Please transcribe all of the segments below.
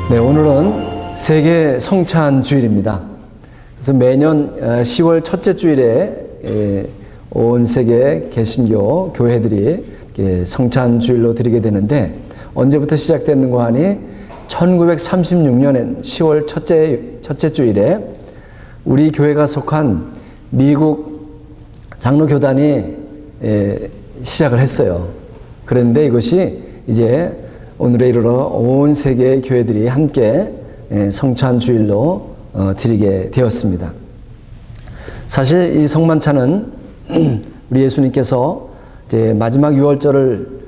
네, 오늘은 세계 성찬 주일입니다. 그래서 매년 10월 첫째 주일에 온 세계 개신교 교회들이 성찬 주일로 드리게 되는데, 언제부터 시작됐는가 하니 1936년 10월 첫째 주일에 우리 교회가 속한 미국 장로교단이 시작을 했어요. 그런데 이것이 이제 오늘에 이르러 온 세계 교회들이 함께 성찬 주일로 드리게 되었습니다. 사실 이 성만찬은 우리 예수님께서 이제 마지막 유월절을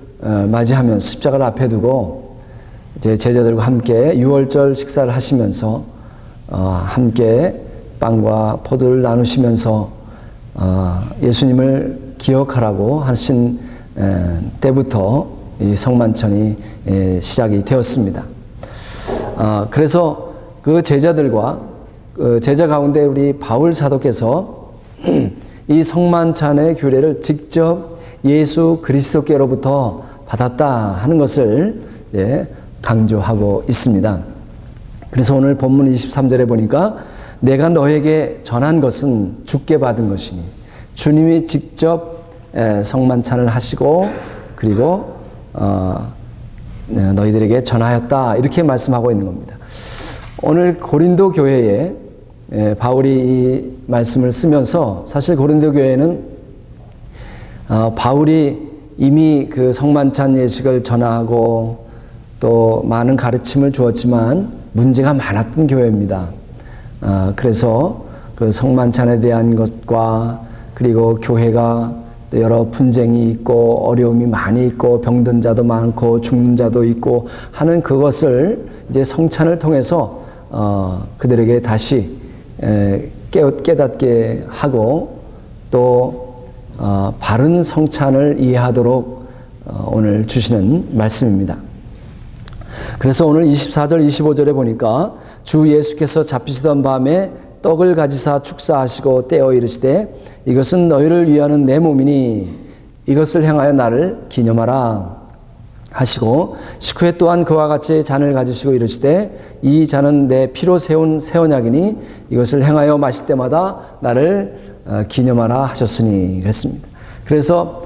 맞이하면 십자가를 앞에 두고 이제 제자들과 함께 유월절 식사를 하시면서 함께 빵과 포도를 나누시면서 예수님을 기억하라고 하신 때부터 이 성만찬이 시작이 되었습니다. 그래서 그 제자들과 제자 가운데 우리 바울 사도께서 이 성만찬의 규례를 직접 예수 그리스도께로부터 받았다 하는 것을 강조하고 있습니다. 그래서 오늘 본문 23절에 보니까 내가 너에게 전한 것은 주께 받은 것이니, 주님이 직접 성만찬을 하시고 그리고 너희들에게 전하였다, 이렇게 말씀하고 있는 겁니다. 오늘 고린도 교회에 바울이 이 말씀을 쓰면서, 사실 고린도 교회는 바울이 이미 그 성만찬 예식을 전하고 또 많은 가르침을 주었지만 문제가 많았던 교회입니다. 그래서 그 성만찬에 대한 것과 그리고 교회가 여러 분쟁이 있고 어려움이 많이 있고 병든 자도 많고 죽는 자도 있고 하는 그것을 이제 성찬을 통해서 그들에게 다시 깨닫게 하고 또 바른 성찬을 이해하도록 오늘 주시는 말씀입니다. 그래서 오늘 24절 25절에 보니까 주 예수께서 잡히시던 밤에 떡을 가지사 축사하시고 떼어 이르시되 이것은 너희를 위하는 내 몸이니 이것을 행하여 나를 기념하라 하시고, 식후에 또한 그와 같이 잔을 가지시고 이르시되 이 잔은 내 피로 세운 새 언약이니 이것을 행하여 마실 때마다 나를 기념하라 하셨으니 그랬습니다. 그래서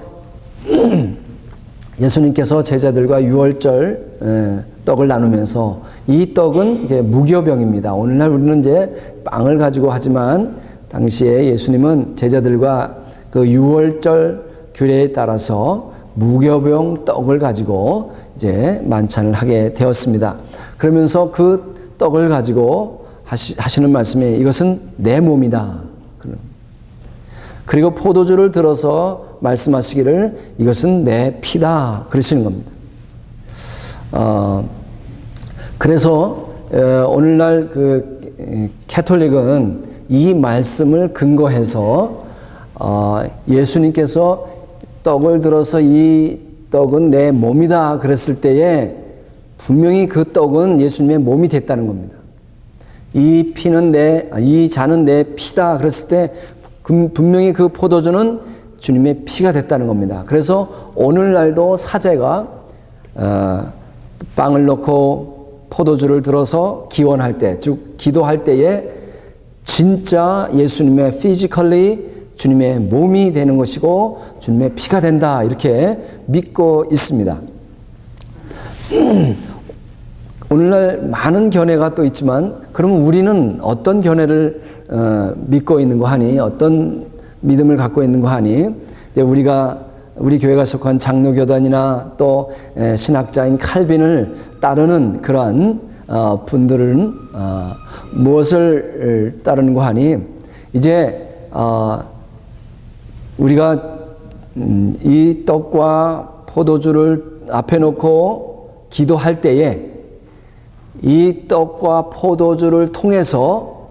예수님께서 제자들과 유월절 떡을 나누면서, 이 떡은 이제 무교병입니다. 오늘날 우리는 이제 빵을 가지고 하지만 당시에 예수님은 제자들과 그 유월절 규례에 따라서 무교병 떡을 가지고 이제 만찬을 하게 되었습니다. 그러면서 그 떡을 가지고 하시는 말씀이 이것은 내 몸이다. 그리고 포도주를 들어서 말씀하시기를 이것은 내 피다, 그러시는 겁니다. 그래서 오늘날 그 캐톨릭은 이 말씀을 근거해서 예수님께서 떡을 들어서 이 떡은 내 몸이다 그랬을 때에 분명히 그 떡은 예수님의 몸이 됐다는 겁니다. 이 잔은 내 피다 그랬을 때 분명히 그 포도주는 주님의 피가 됐다는 겁니다. 그래서 오늘날도 사제가 빵을 넣고 포도주를 들어서 기원할 때, 즉 기도할 때에 진짜 예수님의 피지컬리 주님의 몸이 되는 것이고 주님의 피가 된다, 이렇게 믿고 있습니다. 오늘날 많은 견해가 또 있지만, 그러면 우리는 어떤 견해를 믿고 있는 거 하니, 어떤 믿음을 갖고 있는 거 하니, 이제 우리 교회가 속한 장로교단이나 또 신학자인 칼빈을 따르는 그러한 분들은 무엇을 따르는가 하니, 이제 우리가 이 떡과 포도주를 앞에 놓고 기도할 때에 이 떡과 포도주를 통해서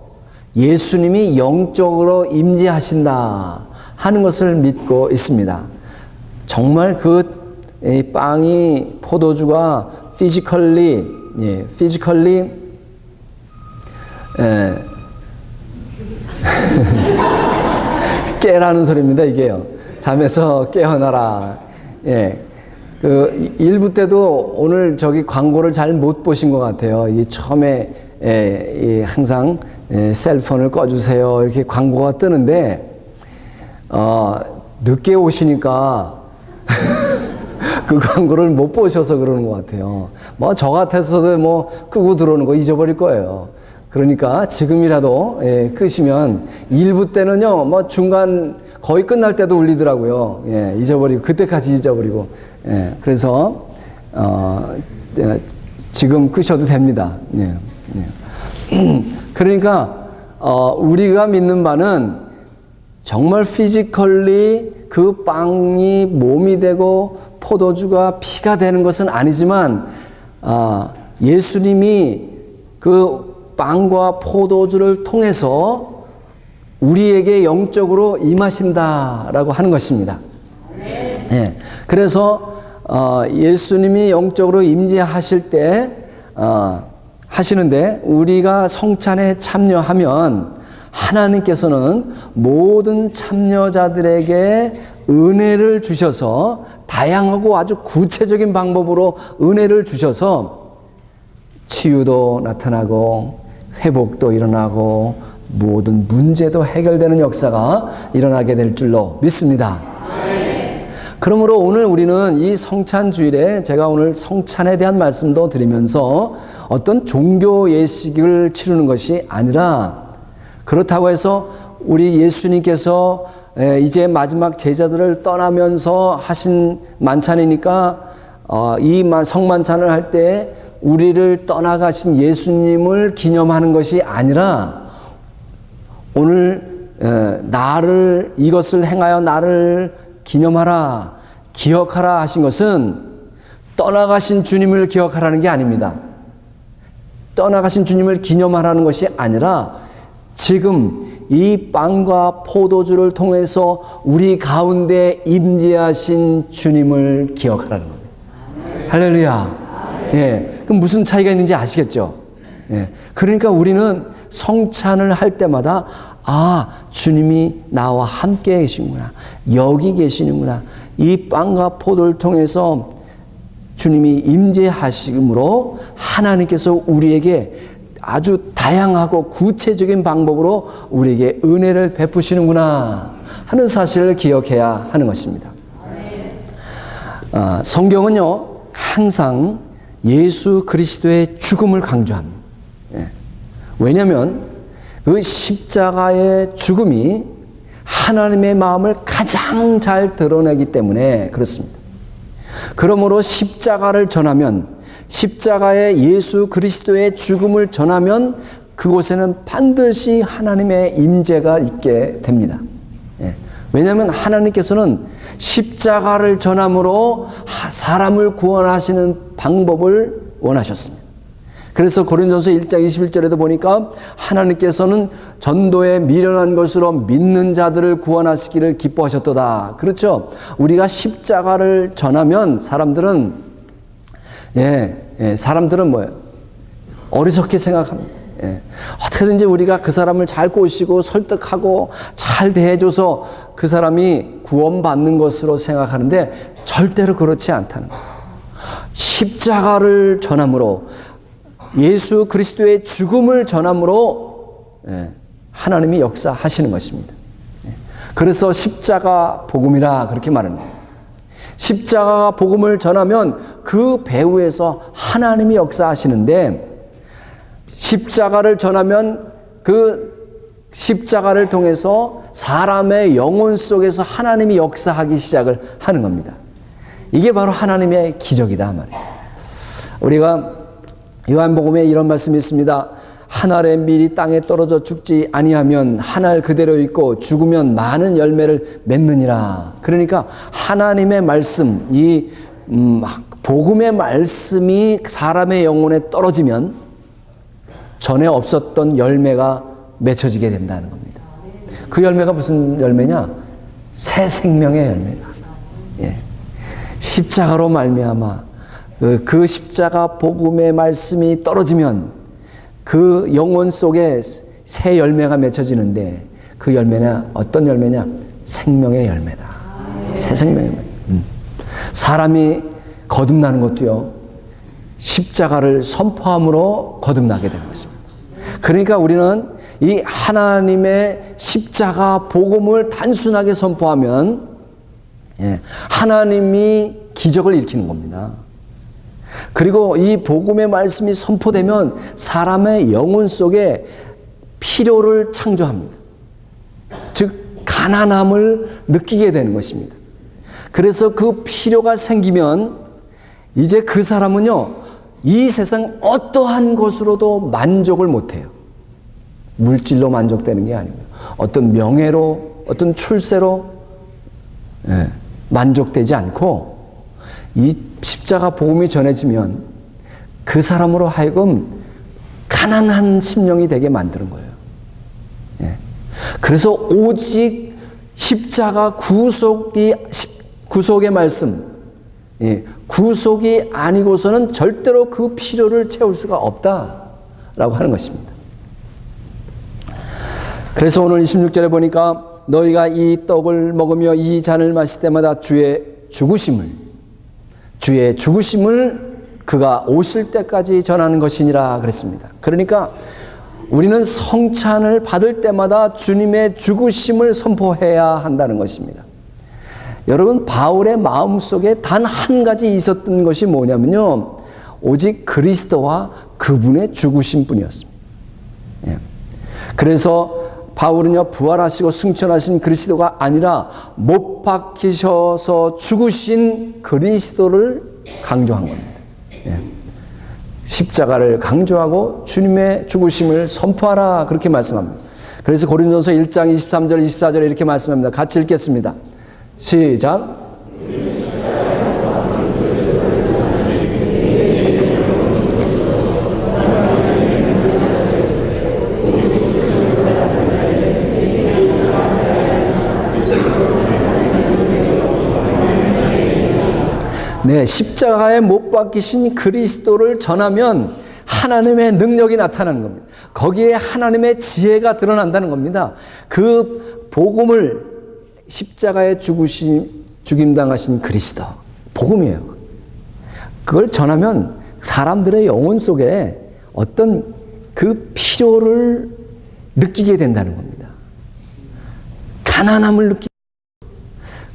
예수님이 영적으로 임재하신다 하는 것을 믿고 있습니다. 정말 그 빵이, 포도주가 피지컬리 깨라는 소리입니다, 이게요. 잠에서 깨어나라. 그 일부 때도 오늘 저기 광고를 잘 못 보신 것 같아요. 이 처음에 항상 셀폰을 꺼주세요 이렇게 광고가 뜨는데 늦게 오시니까 그 광고를 못 보셔서 그러는 것 같아요. 뭐 저 같아서도 뭐 끄고 들어오는 거 잊어버릴 거예요. 그러니까 지금이라도 끄시면 일부 때는요 뭐 중간 거의 끝날 때도 울리더라고요. 잊어버리고 그때까지 잊어버리고 그래서 지금 끄셔도 됩니다. 그러니까 우리가 믿는 바는 정말 피지컬리 그 빵이 몸이 되고 포도주가 피가 되는 것은 아니지만 예수님이 그 빵과 포도주를 통해서 우리에게 영적으로 임하신다라고 하는 것입니다. 그래서 예수님이 영적으로 임재하실 때 하시는데 우리가 성찬에 참여하면 하나님께서는 모든 참여자들에게 은혜를 주셔서 다양하고 아주 구체적인 방법으로 은혜를 주셔서 치유도 나타나고 회복도 일어나고 모든 문제도 해결되는 역사가 일어나게 될 줄로 믿습니다. 그러므로 오늘 우리는 이 성찬주일에 제가 오늘 성찬에 대한 말씀도 드리면서 어떤 종교 예식을 치르는 것이 아니라 그렇다고 해서 우리 예수님께서 이제 마지막 제자들을 떠나면서 하신 만찬이니까 이 성만찬을 할 때 우리를 떠나가신 예수님을 기념하는 것이 아니라 오늘 나를 이것을 행하여 나를 기념하라 기억하라 하신 것은 떠나가신 주님을 기억하라는 게 아닙니다. 떠나가신 주님을 기념하라는 것이 아니라 지금 이 빵과 포도주를 통해서 우리 가운데 임재하신 주님을 기억하라는 겁니다. 할렐루야. 그럼 무슨 차이가 있는지 아시겠죠? 그러니까 우리는 성찬을 할 때마다 주님이 나와 함께 계시는구나. 여기 계시는구나. 이 빵과 포도를 통해서 주님이 임재하심으로 하나님께서 우리에게 아주 다양하고 구체적인 방법으로 우리에게 은혜를 베푸시는구나 하는 사실을 기억해야 하는 것입니다. 성경은요 항상 예수 그리스도의 죽음을 강조합니다. 왜냐하면 그 십자가의 죽음이 하나님의 마음을 가장 잘 드러내기 때문에 그렇습니다. 그러므로 십자가를 전하면 십자가의 예수 그리스도의 죽음을 전하면 그곳에는 반드시 하나님의 임재가 있게 됩니다. 왜냐하면 하나님께서는 십자가를 전함으로 사람을 구원하시는 방법을 원하셨습니다. 그래서 고린도서 1장 21절에도 보니까 하나님께서는 전도에 미련한 것으로 믿는 자들을 구원하시기를 기뻐하셨도다. 그렇죠? 우리가 십자가를 전하면 사람들은 뭐예요? 어리석게 생각합니다. 어떻게든지 우리가 그 사람을 잘 꼬시고 설득하고 잘 대해줘서 그 사람이 구원받는 것으로 생각하는데 절대로 그렇지 않다는 거예요. 십자가를 전함으로 예수 그리스도의 죽음을 전함으로 하나님이 역사하시는 것입니다. 그래서 십자가 복음이라 그렇게 말합니다. 십자가 복음을 전하면 그 배후에서 하나님이 역사하시는데 십자가를 전하면 그 십자가를 통해서 사람의 영혼 속에서 하나님이 역사하기 시작을 하는 겁니다. 이게 바로 하나님의 기적이다 말이에요. 우리가 요한복음에 이런 말씀이 있습니다. 한 알의 밀이 땅에 떨어져 죽지 아니하면 한 알 그대로 있고 죽으면 많은 열매를 맺느니라. 그러니까 하나님의 말씀, 이 복음의 말씀이 사람의 영혼에 떨어지면 전에 없었던 열매가 맺혀지게 된다는 겁니다. 그 열매가 무슨 열매냐? 새 생명의 열매다. 십자가로 말미암아 그 십자가 복음의 말씀이 떨어지면 그 영혼 속에 새 열매가 맺혀지는데 그 열매는 어떤 열매냐? 생명의 열매다. 새 생명의 열매. 사람이 거듭나는 것도요, 십자가를 선포함으로 거듭나게 되는 것입니다. 그러니까 우리는 이 하나님의 십자가 복음을 단순하게 선포하면 하나님이 기적을 일으키는 겁니다. 그리고 이 복음의 말씀이 선포되면 사람의 영혼 속에 필요를 창조합니다. 즉 가난함을 느끼게 되는 것입니다. 그래서 그 필요가 생기면 이제 그 사람은요, 이 세상 어떠한 것으로도 만족을 못해요. 물질로 만족되는 게 아니고요, 어떤 명예로, 어떤 출세로 만족되지 않고, 이 십자가 복음이 전해지면 그 사람으로 하여금 가난한 심령이 되게 만드는 거예요. 그래서 오직 십자가 구속의 말씀, 구속이 아니고서는 절대로 그 필요를 채울 수가 없다라고 하는 것입니다. 그래서 오늘 26절에 보니까 너희가 이 떡을 먹으며 이 잔을 마실 때마다 주의 죽으심을 그가 오실 때까지 전하는 것이니라 그랬습니다. 그러니까 우리는 성찬을 받을 때마다 주님의 죽으심을 선포해야 한다는 것입니다. 여러분, 바울의 마음속에 단 한 가지 있었던 것이 뭐냐면요, 오직 그리스도와 그분의 죽으심 뿐이었습니다. 그래서 바울은요, 부활하시고 승천하신 그리스도가 아니라 못 박히셔서 죽으신 그리스도를 강조한 겁니다. 십자가를 강조하고 주님의 죽으심을 선포하라, 그렇게 말씀합니다. 그래서 고린도서 1장 23절 24절에 이렇게 말씀합니다. 같이 읽겠습니다. 시작. 네, 십자가에 못 박히신 그리스도를 전하면 하나님의 능력이 나타나는 겁니다. 거기에 하나님의 지혜가 드러난다는 겁니다. 그 복음을, 십자가에 죽임당하신 그리스도, 복음이에요. 그걸 전하면 사람들의 영혼 속에 어떤 그 필요를 느끼게 된다는 겁니다. 가난함을 느끼게.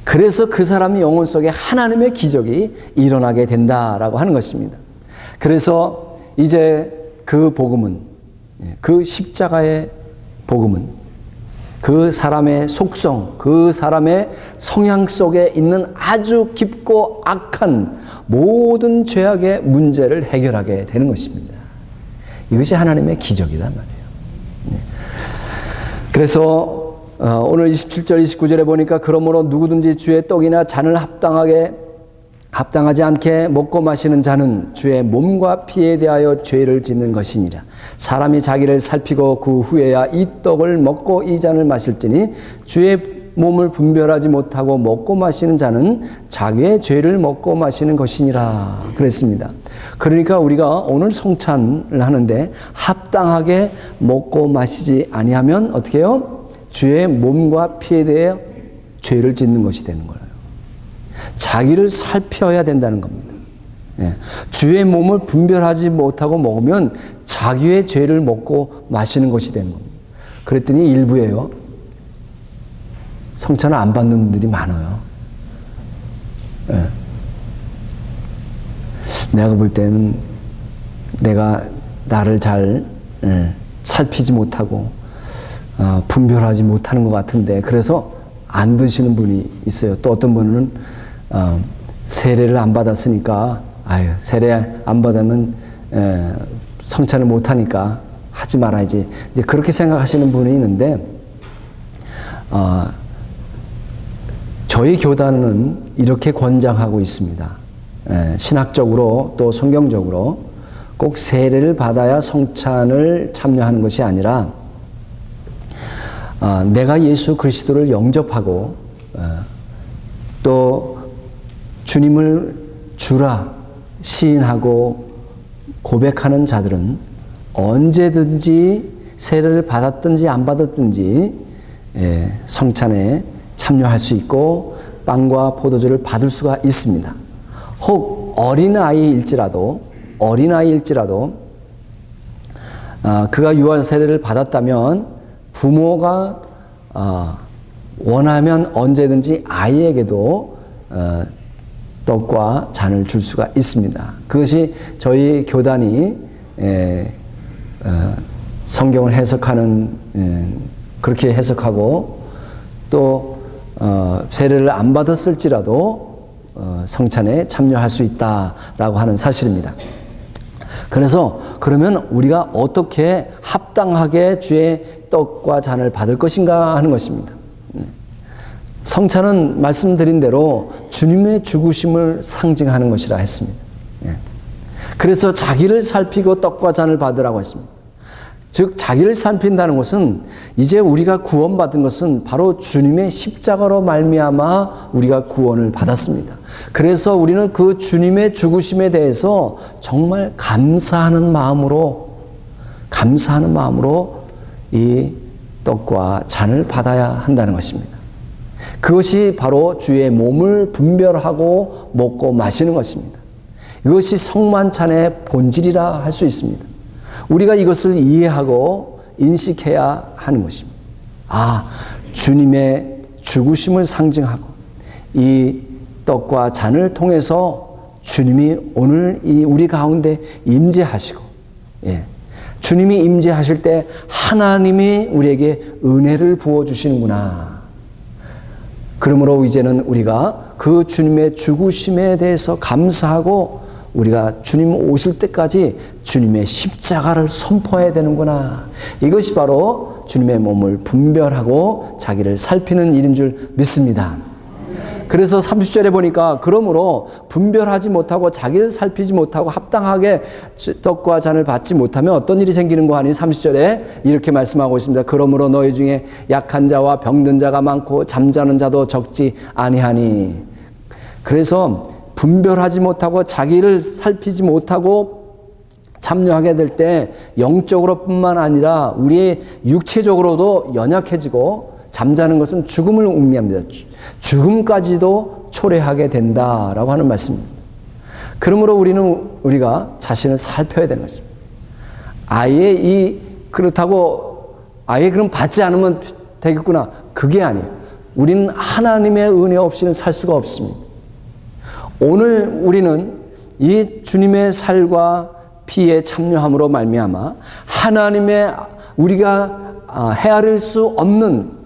그래서 그 사람의 영혼 속에 하나님의 기적이 일어나게 된다라고 하는 것입니다. 그래서 이제 그 복음은, 그 십자가의 복음은 그 사람의 속성, 그 사람의 성향 속에 있는 아주 깊고 악한 모든 죄악의 문제를 해결하게 되는 것입니다. 이것이 하나님의 기적이란 말이에요. 그래서 오늘 27절 29절에 보니까 그러므로 누구든지 주의 떡이나 잔을 합당하지 않게 먹고 마시는 자는 주의 몸과 피에 대하여 죄를 짓는 것이니라. 사람이 자기를 살피고 그 후에야 이 떡을 먹고 이 잔을 마실지니 주의 몸을 분별하지 못하고 먹고 마시는 자는 자기의 죄를 먹고 마시는 것이니라 그랬습니다. 그러니까 우리가 오늘 성찬을 하는데 합당하게 먹고 마시지 아니하면 어떻게 해요? 주의 몸과 피에 대해 죄를 짓는 것이 되는 거예요. 자기를 살펴야 된다는 겁니다. 주의 몸을 분별하지 못하고 먹으면 자기의 죄를 먹고 마시는 것이 되는 겁니다. 그랬더니 일부에요, 성찬을 안 받는 분들이 많아요. 내가 볼 때는 내가 나를 잘 살피지 못하고 분별하지 못하는 것 같은데, 그래서 안 드시는 분이 있어요. 또 어떤 분은 세례를 안 받았으니까, 세례 안 받으면 성찬을 못 하니까 하지 말아야지, 이제 그렇게 생각하시는 분이 있는데, 저희 교단은 이렇게 권장하고 있습니다. 신학적으로 또 성경적으로 꼭 세례를 받아야 성찬을 참여하는 것이 아니라, 내가 예수 그리스도를 영접하고 또 주님을 주라 시인하고 고백하는 자들은 언제든지 세례를 받았든지 안 받았든지 성찬에 참여할 수 있고 빵과 포도주를 받을 수가 있습니다. 혹 또 어린아이일지라도 그가 유아 세례를 받았다면 부모가 원하면 언제든지 아이에게도 떡과 잔을 줄 수가 있습니다. 그것이 저희 교단이 성경을 해석하는 그렇게 해석하고 또 세례를 안 받았을지라도 성찬에 참여할 수 있다라고 하는 사실입니다. 그래서 그러면 우리가 어떻게 합당하게 주의 떡과 잔을 받을 것인가 하는 것입니다. 성찬은 말씀드린 대로 주님의 죽으심을 상징하는 것이라 했습니다. 그래서 자기를 살피고 떡과 잔을 받으라고 했습니다. 즉 자기를 살핀다는 것은 이제 우리가 구원받은 것은 바로 주님의 십자가로 말미암아 우리가 구원을 받았습니다. 그래서 우리는 그 주님의 죽으심에 대해서 정말 감사하는 마음으로 이 떡과 잔을 받아야 한다는 것입니다. 그것이 바로 주의 몸을 분별하고 먹고 마시는 것입니다. 이것이 성만찬의 본질이라 할 수 있습니다. 우리가 이것을 이해하고 인식해야 하는 것입니다. 주님의 죽으심을 상징하고 이 떡과 잔을 통해서 주님이 오늘 우리 가운데 임재하시고, 주님이 임재하실 때 하나님이 우리에게 은혜를 부어주시는구나. 그러므로 이제는 우리가 그 주님의 죽으심에 대해서 감사하고 우리가 주님 오실 때까지 주님의 십자가를 선포해야 되는구나. 이것이 바로 주님의 몸을 분별하고 자기를 살피는 일인 줄 믿습니다. 그래서 30절에 보니까 그러므로 분별하지 못하고 자기를 살피지 못하고 합당하게 떡과 잔을 받지 못하면 어떤 일이 생기는 거 아니? 30절에 이렇게 말씀하고 있습니다. 그러므로 너희 중에 약한 자와 병든 자가 많고 잠자는 자도 적지 아니하니. 그래서 분별하지 못하고 자기를 살피지 못하고 참여하게 될 때 영적으로 뿐만 아니라 우리의 육체적으로도 연약해지고 잠자는 것은 죽음을 의미합니다. 죽음까지도 초래하게 된다라고 하는 말씀입니다. 그러므로 우리가 자신을 살펴야 되는 것입니다. 그렇다고 그럼 받지 않으면 되겠구나. 그게 아니에요. 우리는 하나님의 은혜 없이는 살 수가 없습니다. 오늘 우리는 이 주님의 살과 피에 참여함으로 말미암아 하나님의 우리가 헤아릴 수 없는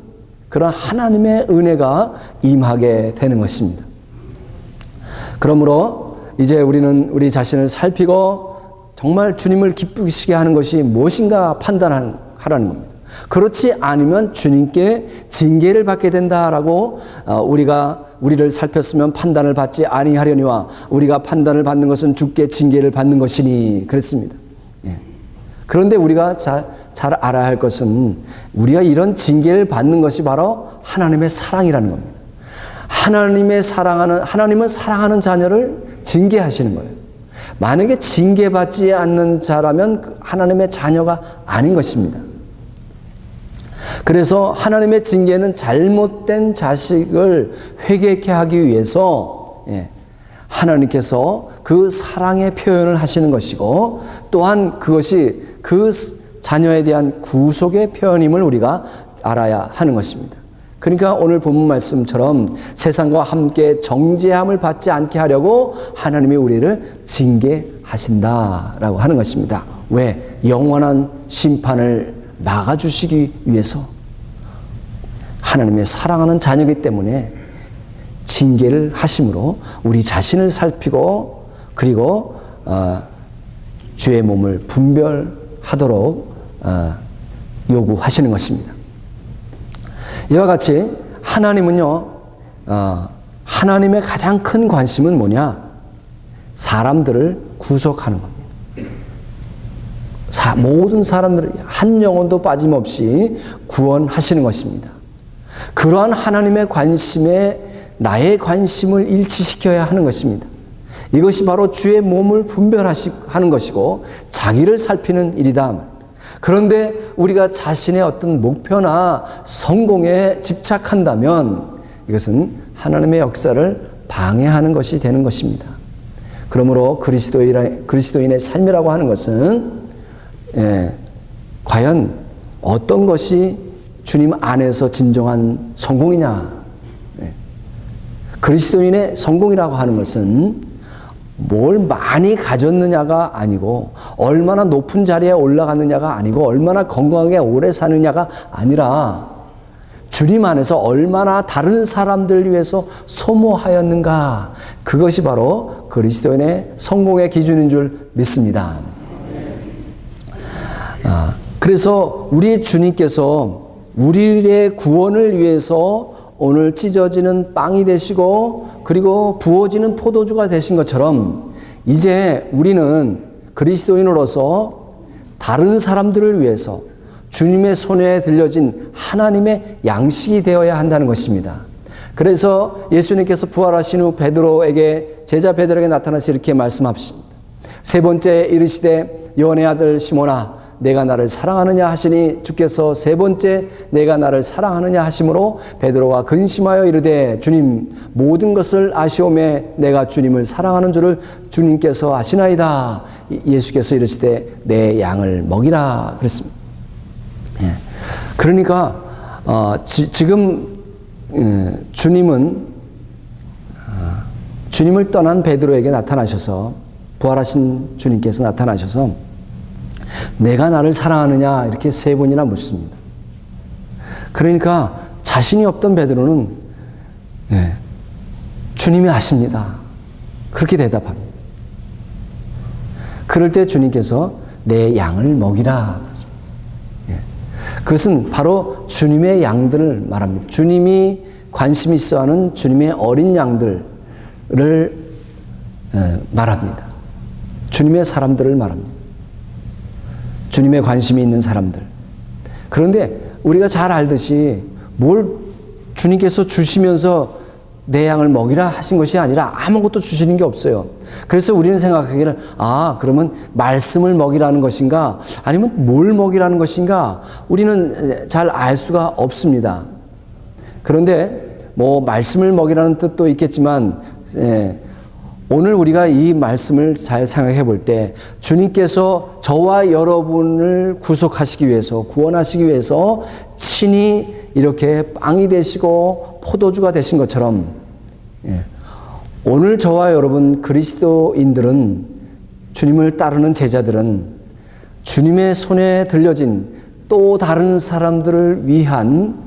그런 하나님의 은혜가 임하게 되는 것입니다. 그러므로 이제 우리는 우리 자신을 살피고 정말 주님을 기쁘시게 하는 것이 무엇인가 판단하라는 겁니다. 그렇지 않으면 주님께 징계를 받게 된다라고 우리를 살폈으면 판단을 받지 아니하려니와 우리가 판단을 받는 것은 주께 징계를 받는 것이니 그랬습니다. 그런데 우리가 잘 알아야 할 것은 우리가 이런 징계를 받는 것이 바로 하나님의 사랑이라는 겁니다. 하나님은 사랑하는 자녀를 징계하시는 거예요. 만약에 징계받지 않는 자라면 하나님의 자녀가 아닌 것입니다. 그래서 하나님의 징계는 잘못된 자식을 회개케 하기 위해서 하나님께서 그 사랑의 표현을 하시는 것이고 또한 그것이 그 자녀에 대한 구속의 표현임을 우리가 알아야 하는 것입니다. 그러니까 오늘 본문 말씀처럼 세상과 함께 정죄함을 받지 않게 하려고 하나님이 우리를 징계하신다라고 하는 것입니다. 왜? 영원한 심판을 막아주시기 위해서 하나님의 사랑하는 자녀이기 때문에 징계를 하심으로 우리 자신을 살피고 그리고 주의 몸을 분별하도록 요구하시는 것입니다. 이와 같이 하나님은요, 하나님의 가장 큰 관심은 뭐냐? 사람들을 구속하는 겁니다. 모든 사람들을 한 영혼도 빠짐없이 구원하시는 것입니다. 그러한 하나님의 관심에 나의 관심을 일치시켜야 하는 것입니다. 이것이 바로 주의 몸을 분별하는 것이고 자기를 살피는 일이다. 그런데 우리가 자신의 어떤 목표나 성공에 집착한다면 이것은 하나님의 역사를 방해하는 것이 되는 것입니다. 그러므로 그리스도인의 삶이라고 하는 것은 과연 어떤 것이 주님 안에서 진정한 성공이냐? 그리스도인의 성공이라고 하는 것은 뭘 많이 가졌느냐가 아니고 얼마나 높은 자리에 올라갔느냐가 아니고 얼마나 건강하게 오래 사느냐가 아니라 주님 안에서 얼마나 다른 사람들 위해서 소모하였는가, 그것이 바로 그리스도인의 성공의 기준인 줄 믿습니다. 그래서 우리 주님께서 우리의 구원을 위해서 오늘 찢어지는 빵이 되시고 그리고 부어지는 포도주가 되신 것처럼 이제 우리는 그리스도인으로서 다른 사람들을 위해서 주님의 손에 들려진 하나님의 양식이 되어야 한다는 것입니다. 그래서 예수님께서 부활하신 후 제자 베드로에게 나타나서 이렇게 말씀하십니다. 세 번째 이르시되 요한의 아들 시몬아 내가 나를 사랑하느냐 하시니 주께서 세 번째 내가 나를 사랑하느냐 하심으로 베드로가 근심하여 이르되 주님 모든 것을 아시오매 내가 주님을 사랑하는 줄을 주님께서 아시나이다. 예수께서 이르시되 내 양을 먹이라 그랬습니다. 그러니까 지금 주님은 주님을 떠난 베드로에게 나타나셔서 부활하신 주님께서 나타나셔서 내가 나를 사랑하느냐 이렇게 세 번이나 묻습니다. 그러니까 자신이 없던 베드로는 주님이 아십니다. 그렇게 대답합니다. 그럴 때 주님께서 내 양을 먹이라. 그것은 바로 주님의 양들을 말합니다. 주님이 관심 있어 하는 주님의 어린 양들을 말합니다. 주님의 사람들을 말합니다. 주님의 관심이 있는 사람들. 그런데 우리가 잘 알듯이 뭘 주님께서 주시면서 내 양을 먹이라 하신 것이 아니라 아무것도 주시는 게 없어요. 그래서 우리는 생각하기를 그러면 말씀을 먹이라는 것인가 아니면 뭘 먹이라는 것인가 우리는 잘 알 수가 없습니다. 그런데 뭐 말씀을 먹이라는 뜻도 있겠지만 오늘 우리가 이 말씀을 잘 생각해 볼 때 주님께서 저와 여러분을 구속하시기 위해서 구원하시기 위해서 친히 이렇게 빵이 되시고 포도주가 되신 것처럼 오늘 저와 여러분 그리스도인들은 주님을 따르는 제자들은 주님의 손에 들려진 또 다른 사람들을 위한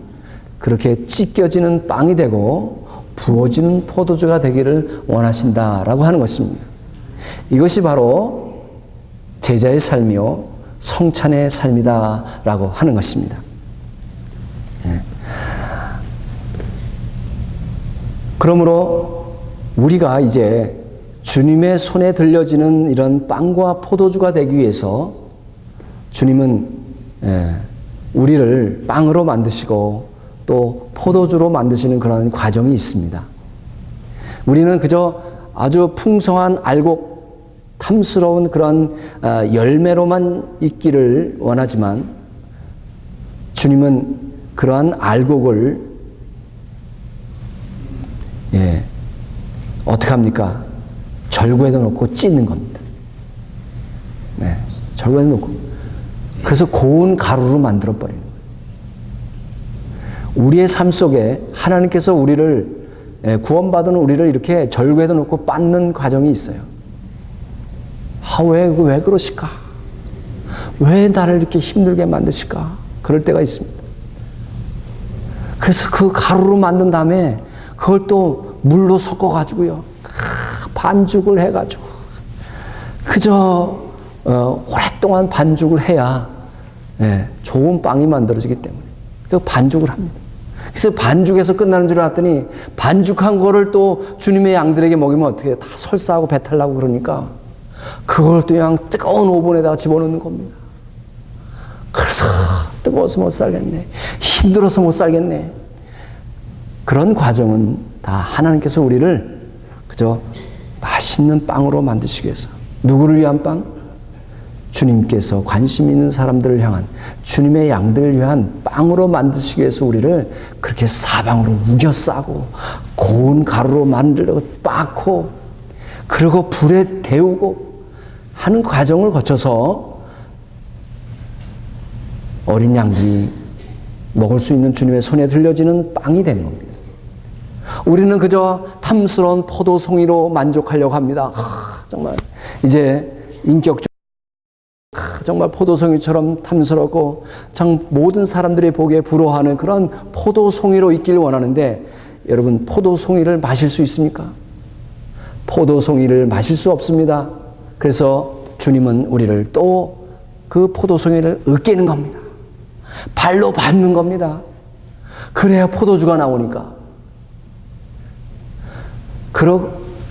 그렇게 찢겨지는 빵이 되고 부어지는 포도주가 되기를 원하신다라고 하는 것입니다. 이것이 바로 제자의 삶이요 성찬의 삶이다라고 하는 것입니다. 그러므로 우리가 이제 주님의 손에 들려지는 이런 빵과 포도주가 되기 위해서 주님은 우리를 빵으로 만드시고 또 포도주로 만드시는 그런 과정이 있습니다. 우리는 그저 아주 풍성한 알곡, 탐스러운 그런 열매로만 있기를 원하지만 주님은 그러한 알곡을 어떻게 합니까? 절구에다 놓고 찢는 겁니다. 절구에다 놓고 그래서 고운 가루로 만들어 버리는 거예요. 우리의 삶 속에 하나님께서 우리를 구원받은 우리를 이렇게 절구에다 놓고 빻는 과정이 있어요. 왜 그러실까? 왜 나를 이렇게 힘들게 만드실까? 그럴 때가 있습니다. 그래서 그 가루로 만든 다음에 그걸 또 물로 섞어가지고요. 반죽을 해가지고 그저 오랫동안 반죽을 해야 좋은 빵이 만들어지기 때문에 그 반죽을 합니다. 그래서 반죽에서 끝나는 줄 알았더니 반죽한 거를 또 주님의 양들에게 먹이면 어떻게 다 설사하고 배탈 나고 그러니까 그걸 또 그냥 뜨거운 오븐에다가 집어넣는 겁니다. 그래서 뜨거워서 못 살겠네. 힘들어서 못 살겠네. 그런 과정은 다 하나님께서 우리를 그저 맛있는 빵으로 만드시기 위해서 누구를 위한 빵? 주님께서 관심 있는 사람들을 향한 주님의 양들을 위한 빵으로 만드시기 위해서 우리를 그렇게 사방으로 우겨 싸고 고운 가루로 만들고 빻고 그리고 불에 데우고 하는 과정을 거쳐서 어린 양들이 먹을 수 있는 주님의 손에 들려지는 빵이 되는 겁니다. 우리는 그저 탐스러운 포도송이로 만족하려고 합니다. 정말 이제 인격적으로 정말 포도송이처럼 탐스럽고 참 모든 사람들이 보기에 부러워하는 그런 포도송이로 있기를 원하는데, 여러분, 포도송이를 마실 수 있습니까? 포도송이를 마실 수 없습니다. 그래서 주님은 우리를 또 그 포도송이를 으깨는 겁니다. 발로 밟는 겁니다. 그래야 포도주가 나오니까.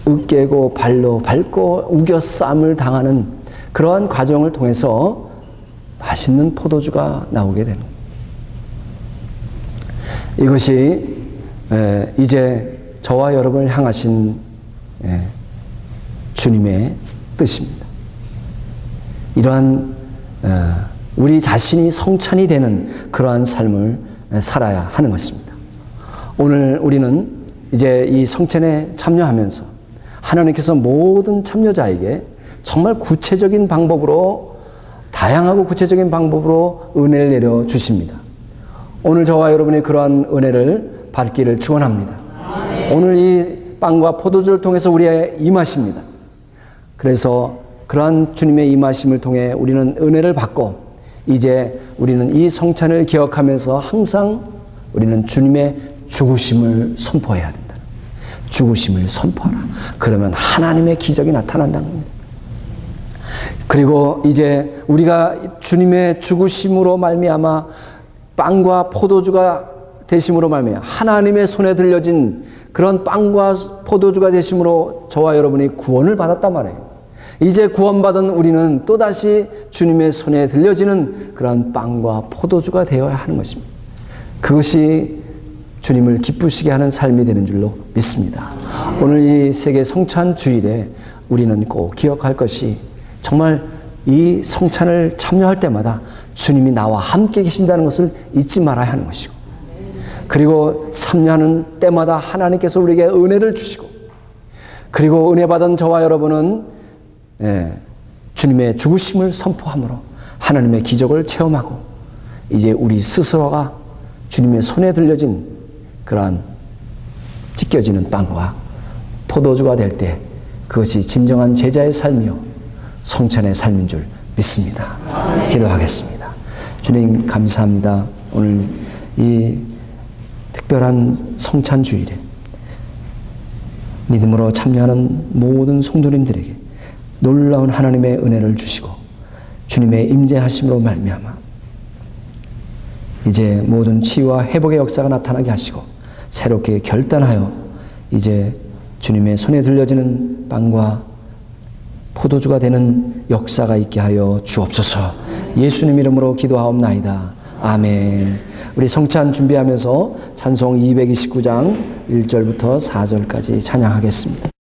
으깨고 발로 밟고 우겨쌈을 당하는 그러한 과정을 통해서 맛있는 포도주가 나오게 되는 겁니다. 이것이 이제 저와 여러분을 향하신 주님의 뜻입니다. 이러한 우리 자신이 성찬이 되는 그러한 삶을 살아야 하는 것입니다. 오늘 우리는 이제 이 성찬에 참여하면서 하나님께서 모든 참여자에게 정말 구체적인 방법으로, 다양하고 구체적인 방법으로 은혜를 내려 주십니다. 오늘 저와 여러분이 그러한 은혜를 받기를 축원합니다. 오늘 이 빵과 포도주를 통해서 우리의 임하십니다. 그래서 그러한 주님의 임하심을 통해 우리는 은혜를 받고, 이제 우리는 이 성찬을 기억하면서 항상 우리는 주님의 죽으심을 선포해야 된다. 죽으심을 선포하라. 그러면 하나님의 기적이 나타난다는 겁니다. 그리고 이제 우리가 주님의 죽으심으로 말미암아 빵과 포도주가 되심으로 말미암아 하나님의 손에 들려진 그런 빵과 포도주가 되심으로 저와 여러분이 구원을 받았단 말이에요. 이제 구원받은 우리는 또다시 주님의 손에 들려지는 그런 빵과 포도주가 되어야 하는 것입니다. 그것이 주님을 기쁘시게 하는 삶이 되는 줄로 믿습니다. 오늘 이 세계 성찬 주일에 우리는 꼭 기억할 것이, 정말 이 성찬을 참여할 때마다 주님이 나와 함께 계신다는 것을 잊지 말아야 하는 것이고, 그리고 참여하는 때마다 하나님께서 우리에게 은혜를 주시고, 그리고 은혜 받은 저와 여러분은 주님의 죽으심을 선포함으로 하나님의 기적을 체험하고, 이제 우리 스스로가 주님의 손에 들려진 그러한 찢겨지는 빵과 포도주가 될 때 그것이 진정한 제자의 삶이요 성찬의 삶인 줄 믿습니다. 기도하겠습니다. 주님, 감사합니다. 오늘 이 특별한 성찬 주일에 믿음으로 참여하는 모든 성도님들에게 놀라운 하나님의 은혜를 주시고 주님의 임재하심으로 말미암아 이제 모든 치유와 회복의 역사가 나타나게 하시고, 새롭게 결단하여 이제 주님의 손에 들려지는 빵과 포도주가 되는 역사가 있게 하여 주옵소서. 예수님 이름으로 기도하옵나이다. 아멘. 우리 성찬 준비하면서 찬송 229장 1절부터 4절까지 찬양하겠습니다.